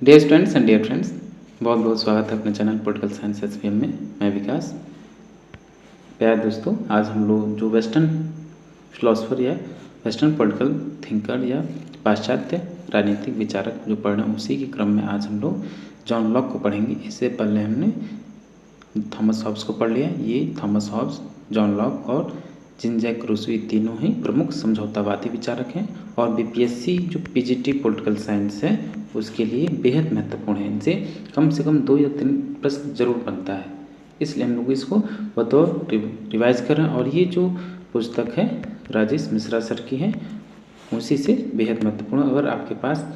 Dear students and dear friends, बहुत बहुत स्वागत है अपने चैनल पॉलिटिकल साइंस SPM में। मैं विकास। प्यारे दोस्तों, आज हम लोग जो वेस्टर्न फिलोसफर या वेस्टर्न पॉलिटिकल थिंकर या पाश्चात्य राजनीतिक विचारक जो पढ़ रहे हैं, उसी के क्रम में आज हम लोग जॉन लॉक को पढ़ेंगे। इससे पहले हमने थॉमस हॉब्स को पढ़ लिया। ये थॉमस हॉब्स, जॉन लॉक और जीन जैक रूसो ये तीनों ही प्रमुख समझौतावादी विचारक हैं और BPSC जो PGT पॉलिटिकल साइंस है उसके लिए बेहद महत्वपूर्ण है। इनसे कम से कम 2 या 3 प्रश्न जरूर बनता है, इसलिए हम लोग इसको बतौर रिवाइज कर रहे हैं। और ये जो पुस्तक है राजेश मिश्रा सर की है, उसी से बेहद महत्वपूर्ण। अगर आपके पास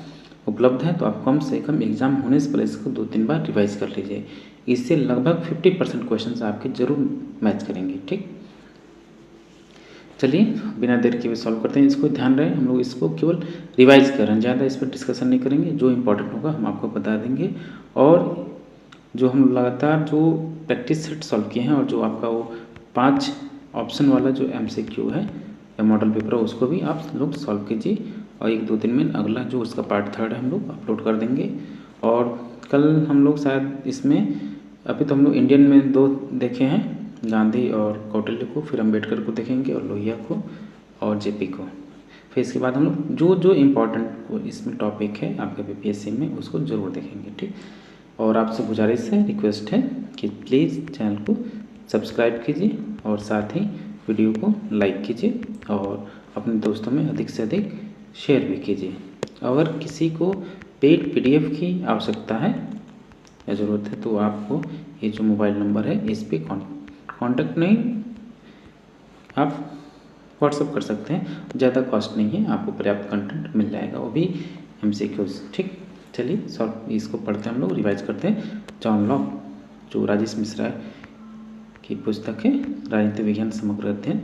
उपलब्ध है तो आप कम से कम एग्जाम होने से पहले इसको 2-3 बार रिवाइज कर लीजिए। इससे लगभग 50% क्वेश्चन आपके जरूर मैच करेंगे। ठीक, चलिए बिना देर के भी सॉल्व करते हैं। इसको ध्यान रहे, हम लोग इसको केवल रिवाइज कर रहे हैं, ज़्यादा इस पर डिस्कशन नहीं करेंगे। जो इंपॉर्टेंट होगा हम आपको बता देंगे। और जो हम लगातार जो प्रैक्टिस सेट सॉल्व किए हैं और जो आपका वो 5 ऑप्शन वाला जो MCQ है या मॉडल पेपर है, उसको भी आप लोग सॉल्व कीजिए। और 1-2 दिन में अगला जो उसका पार्ट 3 है हम लोग अपलोड कर देंगे। और कल हम लोग शायद इसमें, अभी तो हम लोग इंडियन में 2 देखे हैं, गांधी और कौटिल्य को, फिर अम्बेडकर को देखेंगे और लोहिया को और JP को। फिर इसके बाद हम लोग जो जो इम्पोर्टेंट इसमें टॉपिक है आपके BPSC में उसको ज़रूर देखेंगे। ठीक, और आपसे गुजारिश है, रिक्वेस्ट है कि प्लीज़ चैनल को सब्सक्राइब कीजिए और साथ ही वीडियो को लाइक कीजिए और अपने दोस्तों में अधिक से अधिक शेयर भी कीजिए। अगर किसी को पेड PDF की आवश्यकता है या ज़रूरत है तो आपको ये जो मोबाइल नंबर है इस पर कॉन्टैक्ट नहीं, आप व्हाट्सअप कर सकते हैं। ज़्यादा कॉस्ट नहीं है, आपको पर्याप्त कंटेंट मिल जाएगा, वो भी MCQs। ठीक, चलिए सॉल्व इसको पढ़ते हैं, हम लोग रिवाइज करते हैं। जॉन लॉक जो राजेश मिश्रा की पुस्तक है राजनीतिक विज्ञान समग्र अध्ययन,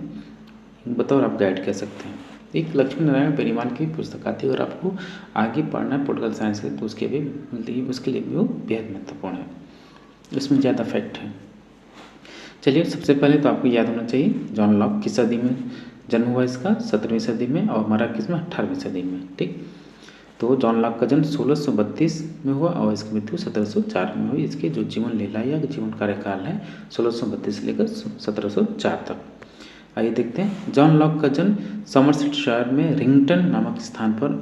बतौर आप गाइड कह सकते हैं। एक लक्ष्मी नारायण पेरीवाल की पुस्तक आती है। अगर आपको आगे पढ़ना है पॉलिटिकल साइंस के तो उसके लिए भी वो बेहद महत्वपूर्ण है, इसमें ज़्यादा फैक्ट है। चलिए सबसे पहले तो आपको याद होना चाहिए जॉन लॉक किस सदी में जन्म हुआ इसका, 17वीं सदी में, और मरा किस में, 18वीं सदी में। ठीक, तो जॉन लॉक का जन्म 1632 में हुआ और इसकी मृत्यु 1704 में हुई। इसके जो जीवन लीला या जीवन कार्यकाल है 1632 से लेकर 1704 तक। आइए देखते हैं। जॉन लॉक का जन्म सॉमरसेटशायर में रिंगटन नामक स्थान पर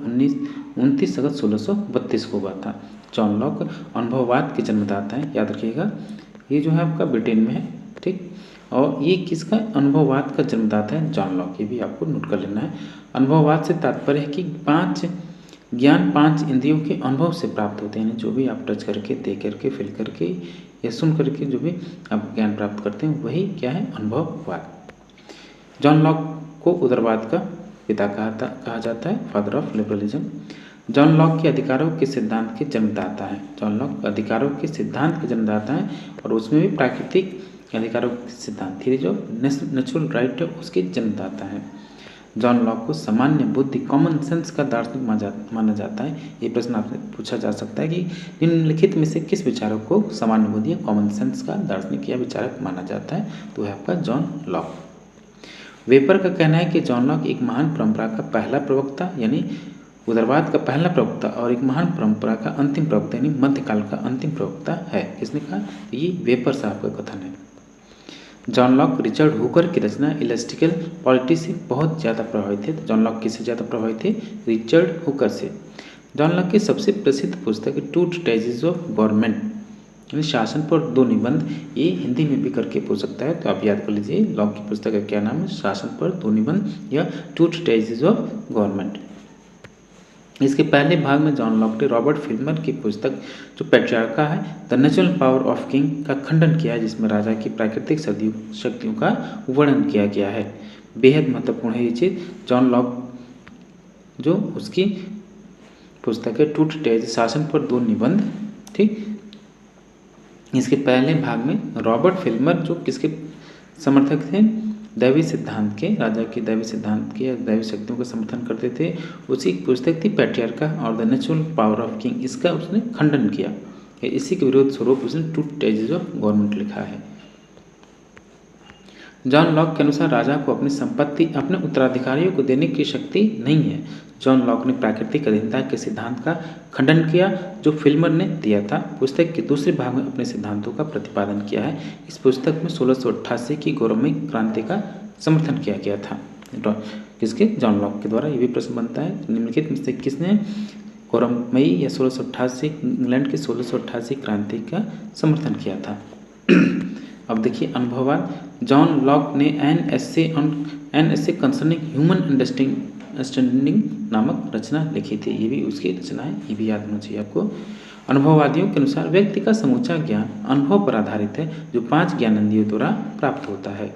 29 अगस्त 1632 को हुआ था। जॉन लॉक अनुभववाद के जन्मदाता हैं, याद रखिएगा। ये जो है आपका ब्रिटेन में है। ठीक, और ये किसका अनुभववाद का जन्मदाता है, जॉन लॉक। ये भी आपको नोट कर लेना है। अनुभववाद से तात्पर्य है कि 5 ज्ञान 5 इंद्रियों के अनुभव से प्राप्त होते हैं। जो भी आप टच करके, देख करके, फील करके या सुन करके जो भी आप ज्ञान प्राप्त करते हैं वही क्या है, अनुभववाद। जॉन लॉक को उदारवाद का पिता कहा जाता है, father of liberalism. John lock के अधिकारों के सिद्धांत के जन्मदाता है। जॉन लॉक अधिकारों के सिद्धांत के जन्मदाता है और उसमें भी प्राकृतिक अधिकारों के सिद्धांत, थ्योरी जो नेचुरल राइट है, उसके जन्मदाता है। जॉन लॉक को सामान्य बुद्धि, कॉमन सेंस का दार्शनिक माना जाता है। ये प्रश्न आपसे पूछा जा सकता है कि निम्नलिखित में से किस विचारक को सामान्य बुद्धि या कॉमन सेंस का दार्शनिक या विचारक माना जाता है, तो है आपका जॉन लॉक। वेपर का कहना है कि जॉन लॉक एक महान परंपरा का पहला प्रवक्ता यानी उदारवाद का पहला प्रवक्ता और एक महान परंपरा का अंतिम प्रवक्ता यानी मध्यकाल का अंतिम प्रवक्ता है। किसने कहा, ये वेपर साहब का कथन है। जॉन लॉक रिचर्ड हुकर की रचना इलेस्टिकल पॉलिटी से बहुत ज़्यादा प्रभावित थे। तो जॉन लॉक किससे ज़्यादा प्रभावित थे, रिचर्ड हुकर से। जॉन लॉक की सबसे प्रसिद्ध पुस्तक है 2 ट्रेजेस ऑफ गवर्नमेंट यानी शासन पर 2 निबंध। ये हिंदी में भी करके पूछ सकता है, तो आप याद कर लीजिए लॉक की पुस्तक का क्या नाम है, शासन पर 2 निबंध या 2 ट्रेजेस ऑफ गवर्नमेंट। इसके पहले भाग में जॉन लॉक ने रॉबर्ट फिल्मर की पुस्तक जो पैट्रियार्का है, the natural power of king का खंडन किया है, जिसमें राजा की प्राकृतिक शक्तियों का वर्णन किया गया है। बेहद महत्वपूर्ण है ये चीज़। जॉन लॉक जो उसकी पुस्तक है 2 ट्रेजेस, शासन पर 2 निबंध। ठीक, इसके पहले भाग में रॉबर्ट फिल्मर जो किसके समर्थक थे, दैवी सिद्धांत के, राजा के दैवी सिद्धांत के या दैवी शक्तियों का समर्थन करते थे। उसी की पुस्तक थी पैट्रियार्का और the natural power of king, इसका उसने खंडन किया। इसी के विरोध स्वरूप उसने 2 ट्रेजेस ऑफ गवर्नमेंट लिखा है। जॉन लॉक के अनुसार राजा को अपनी संपत्ति अपने उत्तराधिकारियों को देने की शक्ति नहीं है। जॉन लॉक ने प्राकृतिक अधीनता के सिद्धांत का खंडन किया जो फिल्मर ने दिया था। पुस्तक के दूसरे भाग में अपने सिद्धांतों का प्रतिपादन किया है। इस पुस्तक में 1688 की गौरवमयी क्रांति का समर्थन किया गया था। किसके? जॉन लॉक के द्वारा। ये भी प्रश्न बनता है, निम्नलिखित में से किसने गौरवमयी या 1688 इंग्लैंड की 1688 क्रांति का समर्थन किया था? अब देखिए अनुभववाद। जॉन लॉक ने an essay concerning human understanding नामक रचना लिखी थी। ये भी उसकी रचना है, ये भी याद होना चाहिए आपको। अनुभववादियों के अनुसार व्यक्ति का समूचा ज्ञान अनुभव पर आधारित है जो 5 ज्ञानेंद्रियों द्वारा प्राप्त होता है।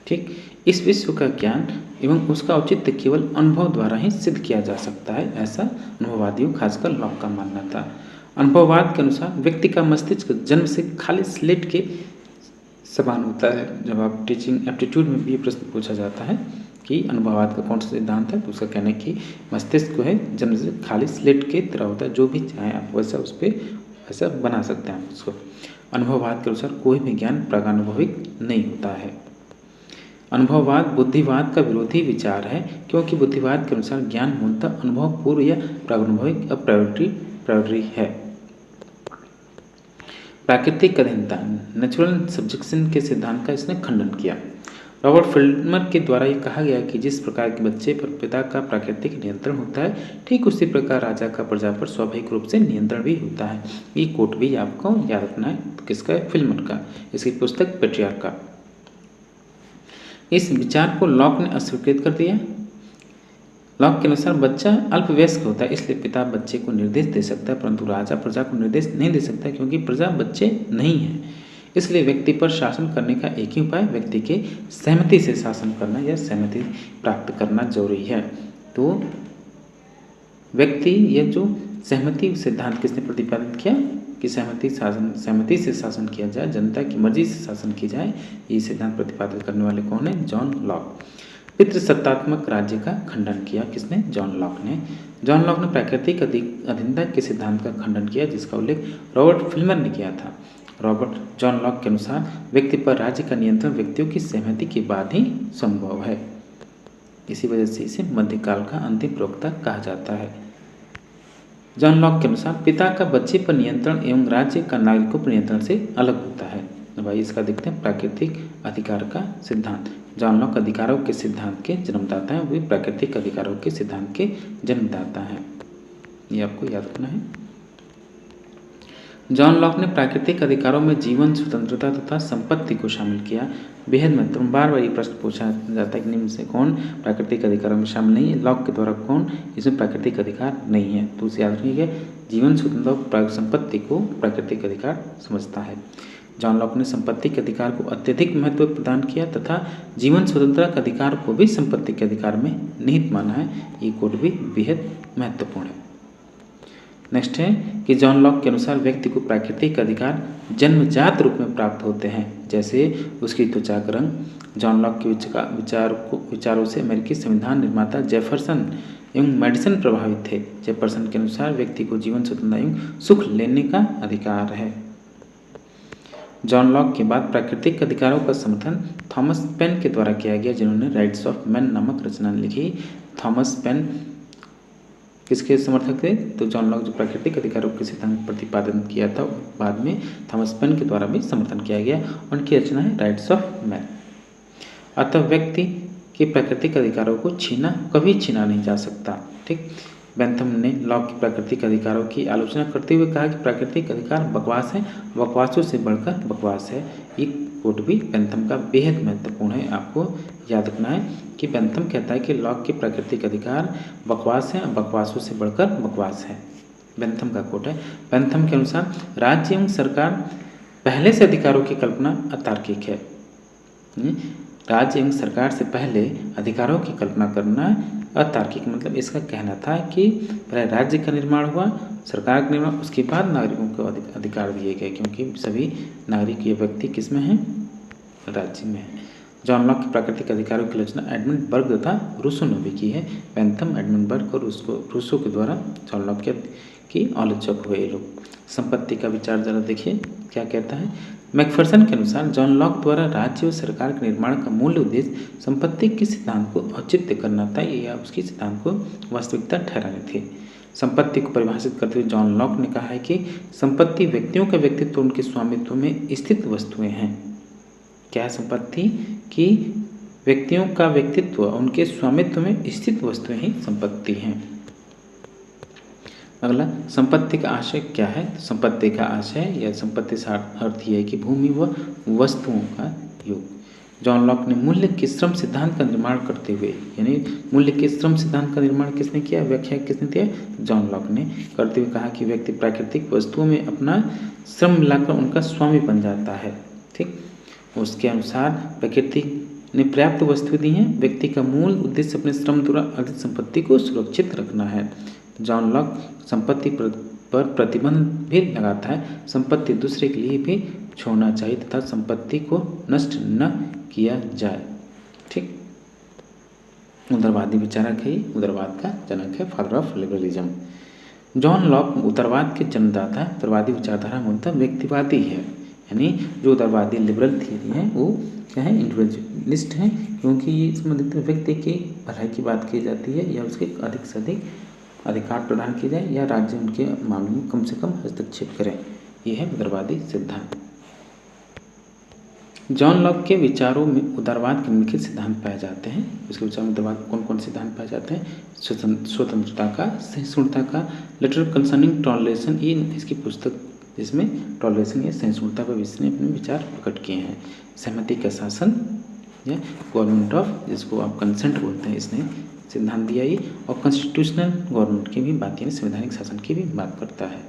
ठीक, इस विश्व का ज्ञान एवं उसका औचित्य केवल अनुभव द्वारा ही सिद्ध किया जा सकता है, ऐसा अनुभववादियों खासकर लॉक का मानना था। अनुभववाद के अनुसार व्यक्ति का मस्तिष्क जन्म से खाली स्लेट के समान होता है। जब आप टीचिंग एप्टीट्यूड में भी ये प्रश्न पूछा जाता है कि अनुभववाद का कौन सा सिद्धांत है, तो उसका कहना है कि मस्तिष्क को है जन्म से खाली स्लेट के तरह होता है, जो भी चाहे आप वैसा उस पर वैसा बना सकते हैं उसको। अनुभववाद के अनुसार कोई भी ज्ञान प्रागानुभविक नहीं होता है। अनुभववाद बुद्धिवाद का विरोधी विचार है क्योंकि बुद्धिवाद के अनुसार ज्ञान मूलतः अनुभव पूर्व या प्रागनुभविक प्रायोरी है। प्राकृतिक अधीनता नेचुरल सब्जेक्शन के सिद्धांत का इसने खंडन किया। रॉबर्ट फिल्मर के द्वारा ये कहा गया कि जिस प्रकार के बच्चे पर पिता का प्राकृतिक नियंत्रण होता है, ठीक उसी प्रकार राजा का प्रजा पर स्वाभाविक रूप से नियंत्रण भी होता है। ये कोट भी आपको याद रखना है, किसका है? फिल्मर का। इसकी पुस्तक पेट्रियार्क का। इस विचार को लॉक ने अस्वीकृत कर दिया। लॉक के अनुसार बच्चा अल्पवयस्क होता है, इसलिए पिता बच्चे को निर्देश दे सकता है, परंतु राजा प्रजा को निर्देश नहीं दे सकता क्योंकि प्रजा बच्चे नहीं है। इसलिए व्यक्ति पर शासन करने का एक ही उपाय व्यक्ति के सहमति से शासन करना या सहमति प्राप्त करना जरूरी है। तो व्यक्ति ये जो सहमति सिद्धांत किसने प्रतिपादित किया कि सहमति से शासन किया जाए, जनता की मर्जी से शासन की जाए। ये सिद्धांत प्रतिपादित करने वाले कौन है? John Locke. पितृसत्तात्मक राज्य का खंडन किया किसने? जॉन लॉक ने। जॉन लॉक ने प्राकृतिक अधीनता के सिद्धांत का खंडन किया जिसका उल्लेख रॉबर्ट फिल्मर ने किया था। जॉन लॉक के अनुसार व्यक्ति पर राज्य का नियंत्रण व्यक्तियों की सहमति के बाद ही संभव है। इसी वजह से इसे मध्यकाल का अंतिम प्रवक्ता कहा जाता है। जॉन लॉक के अनुसार पिता का बच्चे पर नियंत्रण एवं राज्य का नागरिकों पर नियंत्रण से अलग होता है। भाई इसका देखते हैं प्राकृतिक अधिकार का सिद्धांत। जॉन लॉक अधिकारों के सिद्धांत के जन्मदाता हैं, वे प्राकृतिक अधिकारों के सिद्धांत के जन्मदाता हैं। ये आपको याद रखना है। जॉन लॉक ने प्राकृतिक अधिकारों में जीवन, स्वतंत्रता तथा संपत्ति को शामिल किया। बेहद महत्वपूर्ण, बार बार ये प्रश्न पूछा जाता है कि निम्न से कौन प्राकृतिक अधिकारों में शामिल नहीं है? लॉक के द्वारा कौन इसमें प्राकृतिक अधिकार नहीं है? तो उसे याद रखिएगा, जीवन, स्वतंत्रता और संपत्ति को प्राकृतिक अधिकार समझता है। जॉन लॉक ने संपत्ति के अधिकार को अत्यधिक महत्व प्रदान किया तथा जीवन स्वतंत्रता के अधिकार को भी संपत्ति के अधिकार में निहित माना है। ये कोड भी बेहद महत्वपूर्ण है। नेक्स्ट है कि जॉन लॉक के अनुसार व्यक्ति को प्राकृतिक अधिकार जन्मजात रूप में प्राप्त होते हैं, जैसे उसकी त्वचा का रंग। जॉन लॉक के विचारों से अमेरिकी संविधान निर्माता जेफरसन एवं मेडिसन प्रभावित थे। जेफरसन के अनुसार व्यक्ति को जीवन, स्वतंत्रता एवं सुख लेने का अधिकार है। जॉन लॉक के बाद प्राकृतिक अधिकारों का समर्थन थॉमस पेन के द्वारा किया गया, जिन्होंने राइट्स ऑफ मैन नामक रचना लिखी। थॉमस पेन किसके समर्थक थे? तो जॉन लॉक जो प्राकृतिक अधिकारों के सिद्धांत प्रतिपादन किया था, बाद में थॉमस पेन के द्वारा भी समर्थन किया गया। उनकी रचना है राइट्स ऑफ मैन। अतः व्यक्ति के प्राकृतिक अधिकारों को कभी छीना नहीं जा सकता। ठीक, बेंथम ने लॉक के प्राकृतिक अधिकारों की आलोचना करते हुए कहा कि प्राकृतिक अधिकार बकवास है, बकवासों से बढ़कर बकवास है। ये कोट भी बेंथम का बेहद महत्वपूर्ण है, आपको याद रखना है कि बेंथम कहता है कि लॉक के प्राकृतिक अधिकार बकवास है, बकवासों से बढ़कर बकवास है। बेंथम का कोट है। बेंथम के अनुसार राज्य एवं सरकार पहले से अधिकारों की कल्पना अतार्किक है। राज्य एवं सरकार से पहले अधिकारों की कल्पना करना अतार्किक, मतलब इसका कहना था कि पहले राज्य का निर्माण हुआ, सरकार का निर्माण, उसके बाद नागरिकों को अधिकार दिए गए, क्योंकि सभी नागरिक ये व्यक्ति किस में है? राज्य में है। जॉन लॉक के प्राकृतिक अधिकारों की आलोचना एडमंड बर्ग तथा रूसो ने भी की है। बेंथम, एडमंड बर्ग और रूसो के द्वारा जॉन लॉक की आलोचक हुए ये लोग। संपत्ति का विचार जरा देखिए क्या कहता है। मैकफरसन के अनुसार जॉन लॉक द्वारा राज्य और सरकार के निर्माण का मूल उद्देश्य संपत्ति के सिद्धांत को औचित्य करना था या उसके सिद्धांत को वास्तविकता ठहराने थे। संपत्ति को परिभाषित करते हुए जॉन लॉक ने कहा है कि संपत्ति व्यक्तियों का व्यक्तित्व उनके स्वामित्व में स्थित वस्तुएं हैं। क्या संपत्ति की व्यक्तियों का व्यक्तित्व उनके स्वामित्व में स्थित वस्तुएं ही संपत्ति हैं। अगला, संपत्ति का आशय क्या है? संपत्ति का आशय या संपत्ति का अर्थ यह है कि भूमि व वस्तुओं का योग। जॉन लॉक ने मूल्य के श्रम सिद्धांत का निर्माण करते हुए, यानी मूल्य के श्रम सिद्धांत का निर्माण किसने किया, व्याख्या किसने किया? जॉन लॉक ने करते हुए कहा कि व्यक्ति प्राकृतिक वस्तुओं में अपना श्रम मिलाकर उनका स्वामी बन जाता है। ठीक, उसके अनुसार प्रकृति ने पर्याप्त वस्तु दी हैं, व्यक्ति का मूल उद्देश्य अपने श्रम द्वारा अर्जित संपत्ति को सुरक्षित रखना है। जॉन लॉक संपत्ति पर प्रतिबंध भी लगाता है, संपत्ति दूसरे के लिए भी छोड़ना चाहिए तथा संपत्ति को नष्ट न किया जाए। ठीक, उदारवादी विचारक है, उदारवाद का जनक है, father of liberalism. John Locke उदारवाद के जन्मदाता है। उदारवादी विचारधारा मूलतः व्यक्तिवादी है, यानी जो उदारवादी लिबरल थियरी है वो क्या है, इंडिविजुअलिस्ट है, क्योंकि ये संबंधित व्यक्ति की भलाई की बात की जाती है या उसके अधिक से अधिक अधिकार प्रदान किए जाए या राज्य उनके मामले में कम से कम हस्तक्षेप करें। यह है उदारवादी सिद्धांत। जॉन लॉक के विचारों में उदारवाद के निम्नलिखित सिद्धांत पाए जाते हैं। उसके विचार में उदारवाद कौन कौन सिद्धांत पाए जाते हैं? स्वतंत्रता का, सहिष्णुता का, लेटर कंसर्निंग टॉलरेशन, ये इसकी पुस्तक जिसमें टॉलरेशन या सहिष्णुता पर इसने अपने विचार प्रकट किए हैं। सहमति का शासन या गवर्नमेंट ऑफ, जिसको आप कंसेंट बोलते हैं, इसने सिद्धांत दिया ये। और कॉन्स्टिट्यूशनल गवर्नमेंट की भी बात, यानी संवैधानिक शासन की भी बात करता है।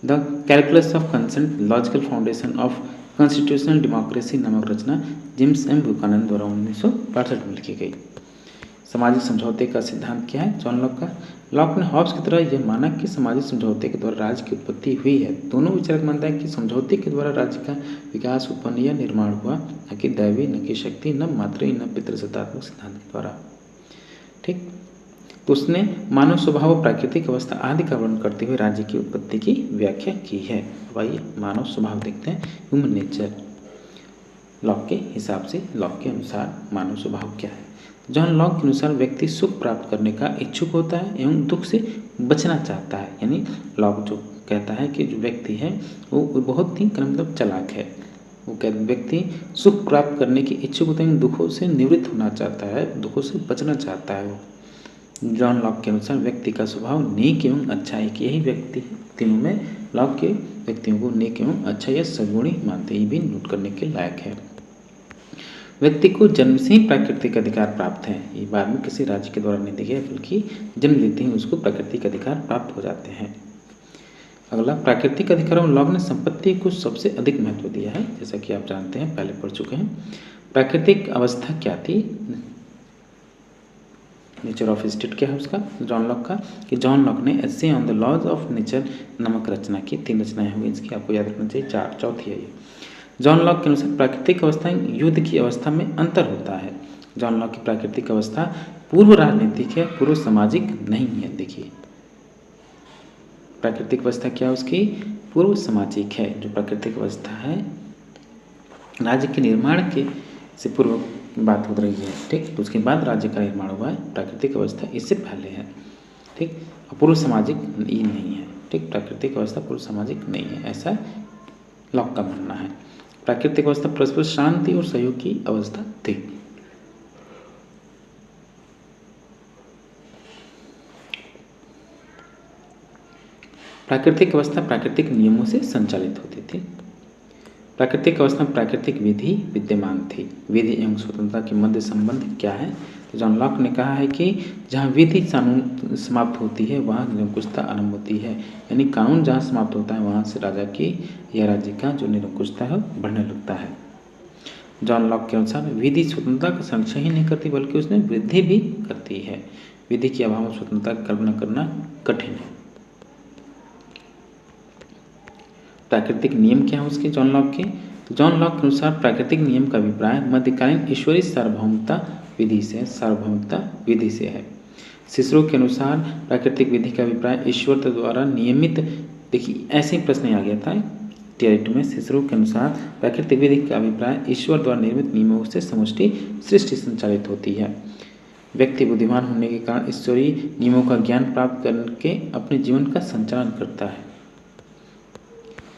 The calculus of consent, logical foundation of constitutional democracy नामक रचना जेम्स एम ब्यूकानन द्वारा 1962 में लिखी गई। सामाजिक समझौते का सिद्धांत क्या है जॉन लॉक का? लॉक ने हॉब्स की तरह यह माना कि सामाजिक समझौते के द्वारा राज्य की उत्पत्ति हुई है। दोनों विचारक मानते हैं कि समझौते के द्वारा राज्य का विकास उत्पन्न या निर्माण हुआ, न कि दैवी, न कि शक्ति, न मात्रेय, न पितृसत्तात्मक सिद्धांत के द्वारा। ठीक, तो उसने मानव स्वभाव और प्राकृतिक अवस्था आदि का वर्णन करते हुए राज्य की उत्पत्ति की व्याख्या की है। अब आइए मानव स्वभाव देखते हैं, ह्यूमन नेचर। लॉक के हिसाब से, लॉक के अनुसार मानव स्वभाव क्या है? जॉन लॉक के अनुसार व्यक्ति सुख प्राप्त करने का इच्छुक होता है एवं दुख से बचना चाहता है। यानी लॉक जो कहता है कि जो व्यक्ति है वो बहुत ही मतलब चालाक है। वो व्यक्ति सुख प्राप्त करने की इच्छुक होता है, दुखों से निवृत्त होना चाहता है, दुखों से बचना चाहता है। वो जॉन लॉक के अनुसार व्यक्ति का स्वभाव नेक एवं अच्छाई की, यही व्यक्ति तीनों में लॉक के व्यक्तियों को नेक एवं अच्छा या सगुणी मानते, ही भी नोट करने के लायक है। व्यक्ति को जन्म से ही प्राकृतिक अधिकार प्राप्त है, ये बाद में किसी राज्य के द्वारा नहीं दिया, बल्कि जन्म लेते ही उसको प्राकृतिक अधिकार प्राप्त हो जाते हैं। अगला, प्राकृतिक अधिकारों में लॉक ने संपत्ति को सबसे अधिक महत्व दिया है, जैसा कि आप जानते हैं, पहले पढ़ चुके हैं। प्राकृतिक अवस्था क्या थी? नेचर ऑफ स्टेट क्या है उसका जॉन लॉक का? कि जॉन लॉक ने essay on the laws of nature नामक रचना की। 3 रचनाएं हुई इसकी, आपको याद रखना चाहिए, 4, चौथी है ये। जॉन लॉक के अनुसार प्राकृतिक अवस्थाएं युद्ध की अवस्था में अंतर होता है। जॉन लॉक की प्राकृतिक अवस्था पूर्व राजनीतिक है, पूर्व सामाजिक नहीं है। देखिए, प्राकृतिक अवस्था क्या है उसकी? पूर्व सामाजिक है। जो प्राकृतिक अवस्था है राज्य के निर्माण के से पूर्व बात हो रही है। ठीक, तो उसके बाद राज्य का निर्माण हुआ है। प्राकृतिक अवस्था इससे पहले है। ठीक, पूर्व सामाजिक ये नहीं है। ठीक, प्राकृतिक अवस्था पूर्व सामाजिक नहीं है, ऐसा लॉक का मानना है। प्राकृतिक अवस्था परस्पर शांति और सहयोग की अवस्था थी। प्राकृतिक अवस्था प्राकृतिक नियमों से संचालित होती थी। प्राकृतिक अवस्था में प्राकृतिक विधि विद्यमान थी। विधि एवं स्वतंत्रता के मध्य संबंध क्या है? तो जॉन लॉक ने कहा है कि जहाँ विधि कानून समाप्त होती है वहाँ निरंकुशता आरंभ होती है। यानी कानून जहाँ समाप्त होता है वहाँ से राजा की या राज्य का जो निरंकुशता है बढ़ने लगता है। जॉन लॉक के अनुसार विधि स्वतंत्रता का संरक्षण ही नहीं करती बल्कि उसमें वृद्धि भी करती है। विधि के अभाव में स्वतंत्रता की कल्पना करना कठिन है। प्राकृतिक नियम क्या है उसके जॉन लॉक के? जॉन लॉक के अनुसार प्राकृतिक नियम का अभिप्राय मध्यकालीन ईश्वरीय सार्वभौमिकता विधि से है। सिसरो के अनुसार प्राकृतिक विधि का अभिप्राय ईश्वर द्वारा नियमित। देखिए, ऐसे ही प्रश्न आ गया था थियरी में सिसरो के अनुसार प्राकृतिक विधि का अभिप्राय ईश्वर द्वारा निर्मित नियमों से समष्टि सृष्टि संचालित होती है। व्यक्ति बुद्धिमान होने के कारण ईश्वरीय नियमों का ज्ञान प्राप्त करके अपने जीवन का संचालन करता है।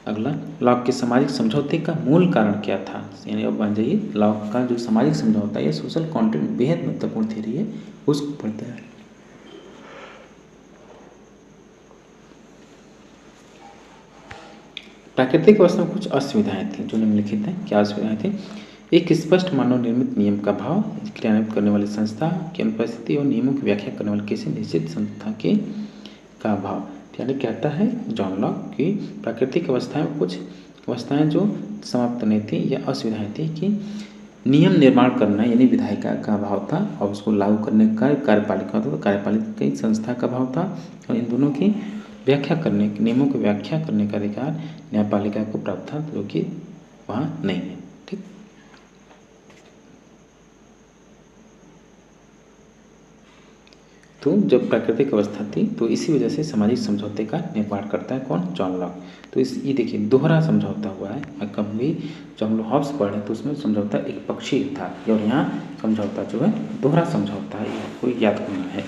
अगला, लॉक के सामाजिक समझौते का मूल कारण क्या था? यानी अब मान जाइए लॉक का जो सामाजिक समझौता है, सोशल कॉन्ट्रैक्ट बेहद महत्वपूर्ण थ्योरी है, उसको पढ़ते हैं। प्राकृतिक अवस्था में कुछ असुविधाएं थी जो निम्नलिखित हैं। क्या असुविधाएं थी? एक स्पष्ट मानव निर्मित नियम का भाव, क्रियान्वित करने वाली संस्था की अनुपस्थिति और नियमों की व्याख्या करने वाली किसी निश्चित संस्था के का भाव। यानी कहता है जॉन लॉक कि प्राकृतिक अवस्थाएं कुछ अवस्थाएं जो समाप्त नहीं थी या असुविधाएं थी कि नियम निर्माण करना यानी विधायिका का अभाव था और उसको लागू करने का कार्यपालिका होता था, कार्यपालिका की संस्था का अभाव था और इन दोनों की व्याख्या करने नियमों की व्याख्या करने का अधिकार न्यायपालिका को प्राप्त था, जो कि वहाँ नहीं है। ठीक, तो जब प्राकृतिक अवस्था थी तो इसी वजह से सामाजिक समझौते का निर्माण करता है कौन? John Locke. तो इस ये देखिए दोहरा समझौता हुआ है। मैं कभी जब हम लोग हॉब्स पढ़े तो उसमें समझौता एक पक्षीय था और यहाँ समझौता जो है दोहरा समझौता है, आपको याद करना है।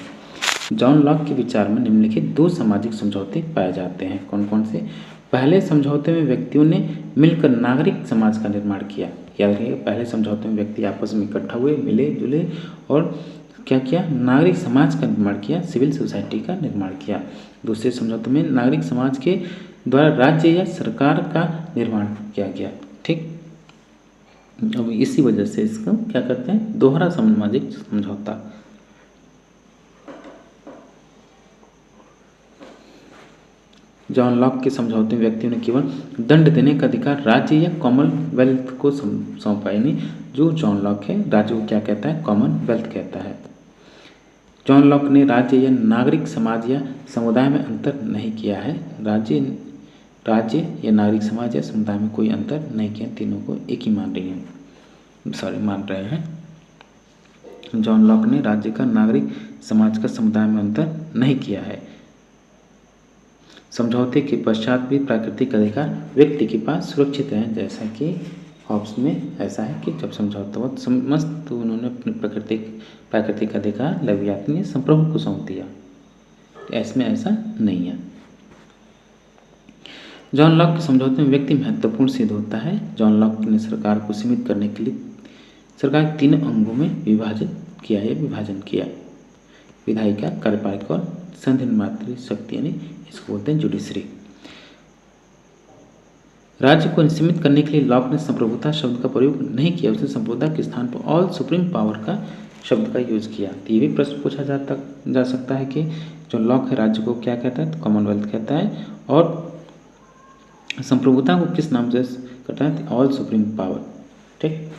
जॉन लॉक के विचार में निम्नलिखित दो सामाजिक समझौते पाए जाते हैं। कौन कौन से? पहले समझौते में व्यक्तियों ने मिलकर नागरिक समाज का निर्माण किया। याद रखिएगा, पहले समझौते में व्यक्ति आपस में इकट्ठा हुए, मिले जुले और क्या किया? नागरिक समाज का निर्माण किया, सिविल सोसाइटी का निर्माण किया। दूसरे समझौते में नागरिक समाज के द्वारा राज्य या सरकार का निर्माण किया गया। ठीक, अब इसी वजह से इसको क्या करते हैं? दोहरा सामाजिक समझौता। जॉन लॉक के समझौते में व्यक्तियों ने केवल दंड देने का अधिकार राज्य या कॉमनवेल्थ को सौंपा। यानी जो जॉन लॉक है राज्य को क्या कहता है? कॉमनवेल्थ कहता है। जॉन लॉक ने राज्य या नागरिक समाज या समुदाय में अंतर नहीं किया है। राज्य या नागरिक समाज या समुदाय में कोई अंतर नहीं किया, तीनों को एक ही मान रहे हैं। जॉन लॉक ने राज्य का, नागरिक समाज का, समुदाय में अंतर नहीं किया है। समझौते के पश्चात भी प्राकृतिक अधिकार व्यक्ति के पास सुरक्षित हैं, जैसा कि हॉब्स में ऐसा है कि जब समझौता हुआ समस्त तो उन्होंने अपने प्राकृतिक अधिकार लेवियाथन ने संप्रभु को सौंप दिया। इसमें ऐसा नहीं है। जॉन लॉक के समझौते में व्यक्ति महत्वपूर्ण सिद्ध होता है। जॉन लॉक ने सरकार को सीमित करने के लिए सरकार के 3 अंगों में विभाजन किया, विधायिका, कार्यपालिका और संधिन मातृ शक्ति, यानी इसको बोलते हैं जुडिशरी। राज्य को सीमित करने के लिए लॉक ने संप्रभुता शब्द का प्रयोग नहीं किया, उसने संप्रभुता के स्थान पर ऑल सुप्रीम पावर का शब्द का यूज किया। तो ये भी प्रश्न पूछा जा सकता है कि जो लॉक है राज्य को क्या कहता है? तो कॉमनवेल्थ कहता है, और संप्रभुता को किस नाम से करता है? All supreme power. ठीक,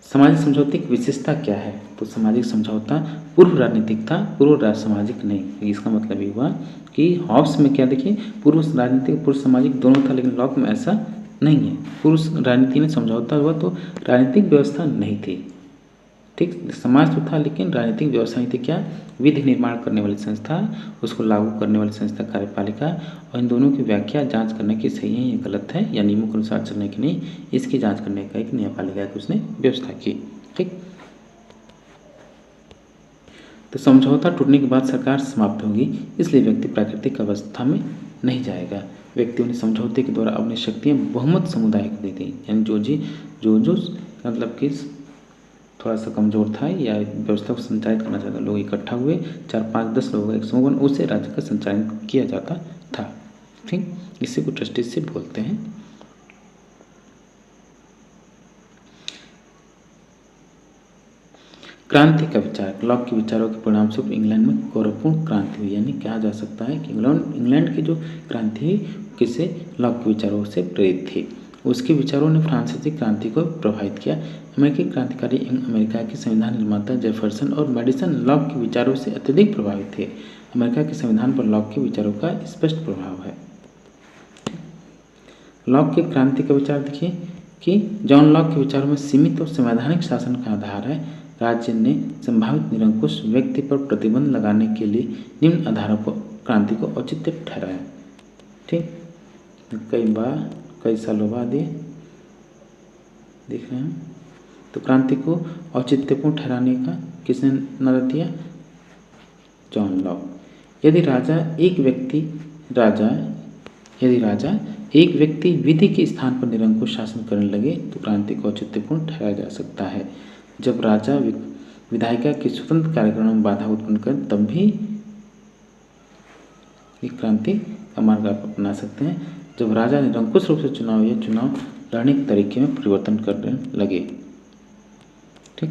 सामाजिक समझौते की विशेषता क्या है? तो सामाजिक समझौता पूर्व राजनीतिक था, पूर्व सामाजिक नहीं। इसका मतलब ये हुआ कि हॉब्स में क्या देखिए पूर्व राजनीतिक पूर्व सामाजिक दोनों था, लेकिन लॉक में ऐसा नहीं है। पूर्व राजनीति में समझौता हुआ तो राजनीतिक व्यवस्था नहीं थी। ठीक, समाज तो था लेकिन राजनीतिक व्यवस्था नहीं थी। क्या? विधि निर्माण करने वाली संस्था, उसको लागू करने वाली संस्था कार्यपालिका, और इन दोनों की व्याख्या जांच करने की सही है या गलत है या नियमों के अनुसार चलने की नहीं, इसकी जांच करने का एक न्यायपालिका की उसने व्यवस्था की। ठीक, तो समझौता टूटने के बाद सरकार समाप्त होगी, इसलिए व्यक्ति प्राकृतिक अवस्था में नहीं जाएगा। व्यक्तियों ने समझौते के द्वारा अपनी शक्तियाँ बहुमत समुदाय को दी थी। यानी जो मतलब कि थोड़ा सा कमज़ोर था या व्यवस्था को संचालित करना चाहता, लोग इकट्ठा हुए, 4, 5, 10 लोगों का एक समूह बन, उससे राज्य का संचालन किया जाता था। ठीक, इसी को ट्रस्टीशिप बोलते हैं। क्रांति का विचार। लॉक के विचारों के परिणामस्वरूप इंग्लैंड में गौरवपूर्ण क्रांति हुई। यानी कहा जा सकता है कि इंग्लैंड की जो क्रांति हुई किससे? लॉक के विचारों से प्रेरित थी। उसके विचारों ने फ्रांसीसी क्रांति को प्रभावित किया। अमेरिकी क्रांतिकारी अमेरिका के संविधान निर्माता जेफरसन और मेडिसन लॉक के विचारों से अत्यधिक प्रभावित थे। अमेरिका के संविधान पर लॉक के विचारों का स्पष्ट प्रभाव है। लॉक के क्रांति का विचार देखिए कि जॉन लॉक के विचारों में सीमित और संवैधानिक शासन का आधार है। राज्य ने संभावित निरंकुश व्यक्ति पर प्रतिबंध लगाने के लिए निम्न आधारों पर क्रांति को औचित्य ठहराया। ठीक, कई सालों बाद ये देख रहे हैं। तो क्रांति को औचित्यपूर्ण ठहराने का किसने नारा दिया? John Locke. यदि राजा एक व्यक्ति विधि के स्थान पर निरंकुश शासन करने लगे तो क्रांति को औचित्यपूर्ण ठहराया जा सकता है। जब राजा विधायिका के स्वतंत्र कार्यक्रमों में बाधा उत्पन्न कर तब भी क्रांति का मार्ग आप अपना सकते हैं। जब राजा निरंकुश रूप से चुनाव लड़ने के तरीके में परिवर्तन करने लगे, ठीक,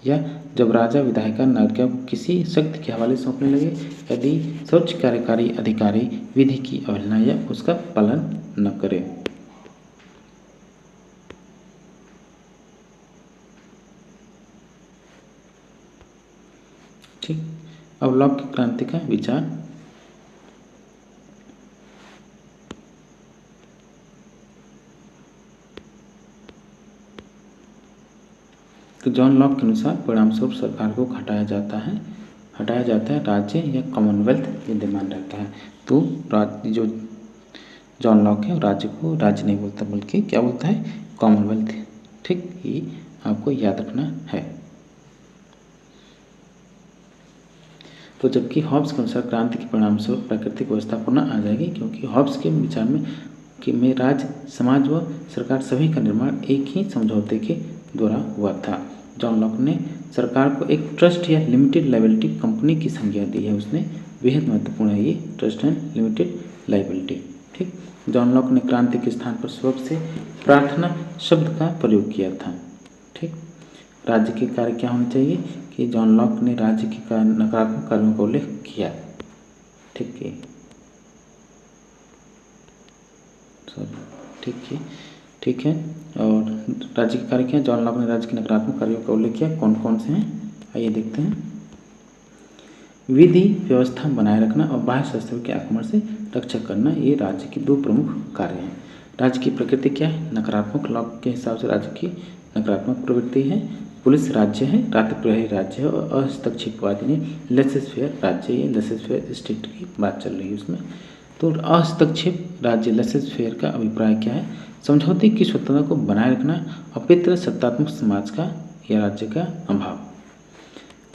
या जब राजा विधायिका नागरिकों को किसी शक्ति के हवाले सौंपने लगे, यदि सर्वोच्च कार्यकारी अधिकारी विधि की अवहेलना या उसका पालन न करे। ठीक, अब लॉक की क्रांति का विचार। तो जॉन लॉक के अनुसार परिणामस्वरूप सरकार को हटाया जाता है राज्य या कॉमनवेल्थ विद्यमान रहता है। तो जो जॉन लॉक है राज्य को राज्य नहीं बोलता बल्कि क्या बोलता है? कॉमनवेल्थ। ठीक, ये आपको याद रखना है। तो जबकि हॉब्स के अनुसार क्रांति के परिणामस्वरूप प्राकृतिक व्यवस्था पुनः आ जाएगी, क्योंकि हॉब्स के विचार में राज्य, समाज व सरकार सभी का निर्माण एक ही समझौते के द्वारा हुआ था। जॉन लॉक ने सरकार को एक ट्रस्ट या लिमिटेड लायबिलिटी कंपनी की संज्ञा दी है। उसने बेहद महत्वपूर्ण है ये ट्रस्ट एंड लिमिटेड लायबिलिटी। ठीक, जॉन लॉक ने क्रांति के स्थान पर स्वरूप से प्रार्थना शब्द का प्रयोग किया था। ठीक, राज्य के कार्य क्या होने चाहिए कि जॉन लॉक ने राज्य के नकारात्मक कार्यों का उल्लेख किया। ठीक है। और राज्य के कार्य क्या? जॉन लॉक ने राज्य के नकारात्मक कार्यों का उल्लेख किया। कौन कौन से हैं आइए देखते हैं। विधि व्यवस्था बनाए रखना और बाह्य शस्त्रों के आक्रमण से रक्षा करना, ये राज्य के दो प्रमुख कार्य हैं। राज्य की प्रकृति क्या है? नकारात्मक। लॉक के हिसाब से राज्य की नकारात्मक प्रवृत्ति है। पुलिस राज्य है, रात प्रहरी राज्य है और हस्तक्षेपवादी ने लेसेस फेयर राज्य, ये लेसेस फेयर स्टेट की बात चल रही है उसमें। तो हस्तक्षेप राज्य लेसेस फेयर का अभिप्राय क्या है? समझौते की स्वतंत्रता को बनाए रखना, अपित्र सत्तात्मक समाज का या राज्य का अभाव।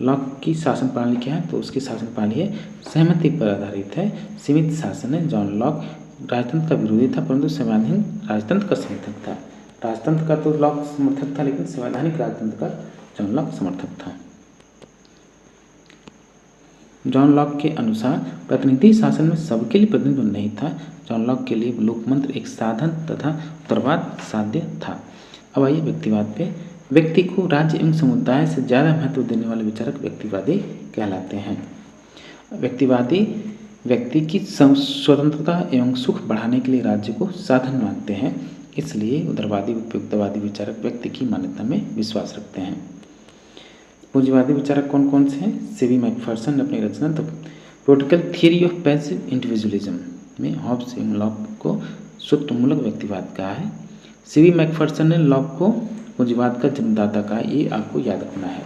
लॉक की शासन प्रणाली क्या है? तो उसकी शासन प्रणाली है सहमति पर आधारित है, सीमित शासन है। जॉन लॉक राजतंत्र का विरोधी था परंतु संवैधानिक राजतंत्र का समर्थक था। राजतंत्र का तो लॉक समर्थक था लेकिन संवैधानिक राजतंत्र का जॉन लॉक समर्थक था। जॉन लॉक के अनुसार प्रतिनिधि शासन में सबके लिए प्रतिनिधित्व नहीं था। जॉन लॉक के लिए लोकतंत्र एक साधन तथा उत्तरवाद साध्य था। अब आइए व्यक्तिवाद पे। व्यक्ति को राज्य एवं समुदाय से ज़्यादा महत्व देने वाले विचारक व्यक्तिवादी कहलाते हैं। व्यक्तिवादी व्यक्ति की स्वतंत्रता एवं सुख बढ़ाने के लिए राज्य को साधन मानते हैं, इसलिए उदारवादी उपयुक्तवादी विचारक व्यक्ति की मान्यता में विश्वास रखते हैं। पूंजीवादी विचारक कौन कौन से हैं? सीवी मैकफर्सन ने अपनी रचना the political theory of passive individualism में हॉब्स एवं लॉक को स्वतःमूलक व्यक्तिवाद कहा है। सीवी मैकफर्सन ने लॉक को पूंजीवाद का जन्मदाता कहा, ये आपको याद रखना है।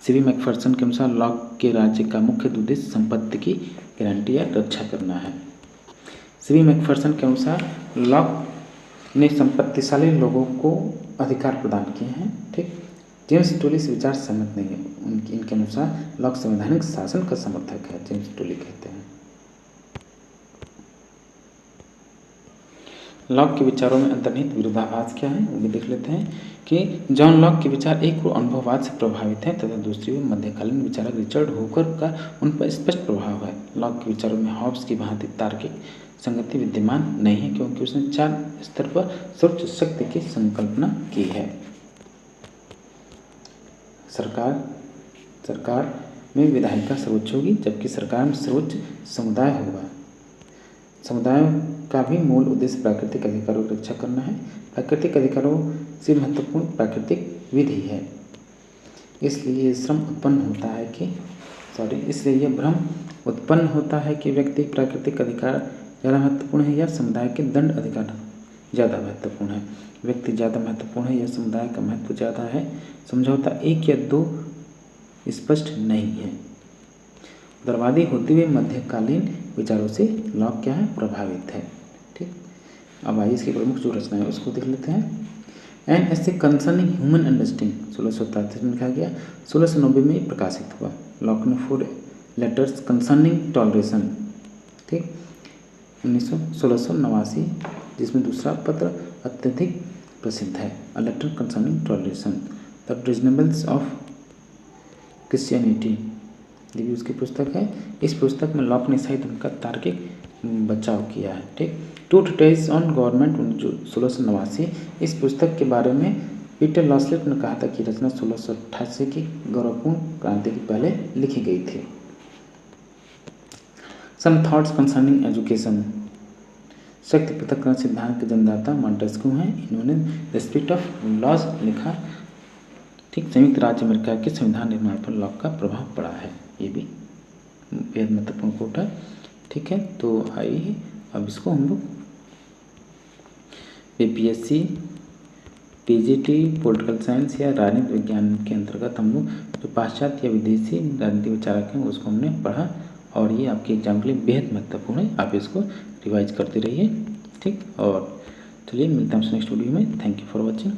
सीवी मैकफर्सन के अनुसार लॉक के राज्य का मुख्य उद्देश्य संपत्ति की गारंटी या रक्षा करना है। सीवी मैकफर्सन के अनुसार लॉक ने संपत्तिशाली लोगों को अधिकार प्रदान किए हैं। ठीक, जेम्स टोली से विचार सहमत नहीं है। इनके अनुसार लॉक संवैधानिक शासन का समर्थक है, जेम्स टोली कहते हैं। लॉक के विचारों में अंतर्निहित विरोधाभास क्या है वो भी देख लेते हैं कि जॉन लॉक के विचार एक और अनुभववाद से प्रभावित हैं तथा दूसरी ओर मध्यकालीन विचारक रिचर्ड हुकर का उन पर स्पष्ट प्रभाव है। लॉक के विचारों में हॉब्स की भांति तार्किक संगति विद्यमान नहीं है क्योंकि उसने 4 स्तर पर सर्वोच्च शक्ति की संकल्पना की है। सरकार में विधायिका सर्वोच्च होगी जबकि सरकार में सर्वोच्च समुदाय होगा। समुदाय का भी मूल उद्देश्य प्राकृतिक अधिकारों की रक्षा करना है। प्राकृतिक अधिकारों से महत्वपूर्ण प्राकृतिक विधि है। इसलिए यह भ्रम उत्पन्न होता है कि व्यक्ति प्राकृतिक अधिकार ज़्यादा महत्वपूर्ण है या समुदाय के दंड अधिकार ज़्यादा महत्वपूर्ण है। व्यक्ति ज़्यादा महत्वपूर्ण है या समुदाय का महत्व ज़्यादा है। समझौता 1 या 2 स्पष्ट नहीं है। उदारवादी होते हुए मध्यकालीन विचारों से लॉक क्या है? प्रभावित है। ठीक। अब आइए इसकी प्रमुख जो रचना है उसको देख लेते हैं। An essay concerning human understanding 1687 में लिखा गया, 1690 में प्रकाशित हुआ। लॉक ने 4 लेटर्स कंसर्निंग टॉलरेशन, ठीक, 1689, जिसमें दूसरा पत्र अत्यधिक प्रसिद्ध है, a letter concerning toleration the reasonableness of Christianity, ये भी उसकी पुस्तक है। इस पुस्तक में लॉक ने ईसाई धर्म का तार्किक बचाव किया है, ठीक। टू ट्रीटाइज ऑन गवर्नमेंट 1689, इस पुस्तक के बारे में पीटर लॉसलेट ने कहा था कि रचना 1688 की गौरवपूर्ण क्रांति के पहले लिखी गई थी। सम थॉट्स कंसर्निंग एजुकेशन, शक्ति पृथक्करण सिद्धांत के जन्मदाता मॉन्टेस्क्यू हैं। इन्होंने द स्पिरिट ऑफ लॉज लिखा, ठीक। संयुक्त राज्य अमेरिका के संविधान निर्माण पर लॉक का प्रभाव पड़ा है, ये भी बेहद महत्वपूर्ण कोट है, ठीक है। तो आइए अब इसको हम लोग बीपीएससी, पीजीटी, पॉलिटिकल साइंस या राजनीति विज्ञान के अंतर्गत हम लोग जो पाश्चात्य या विदेशी राजनीति विचारक हैं उसको हमने पढ़ा, और ये आपके एग्जाम के लिए बेहद महत्वपूर्ण है। आप इसको रिवाइज करते रहिए, ठीक। और चलिए मिलते हैं आपसे नेक्स्ट वीडियो में। Thank you for watching.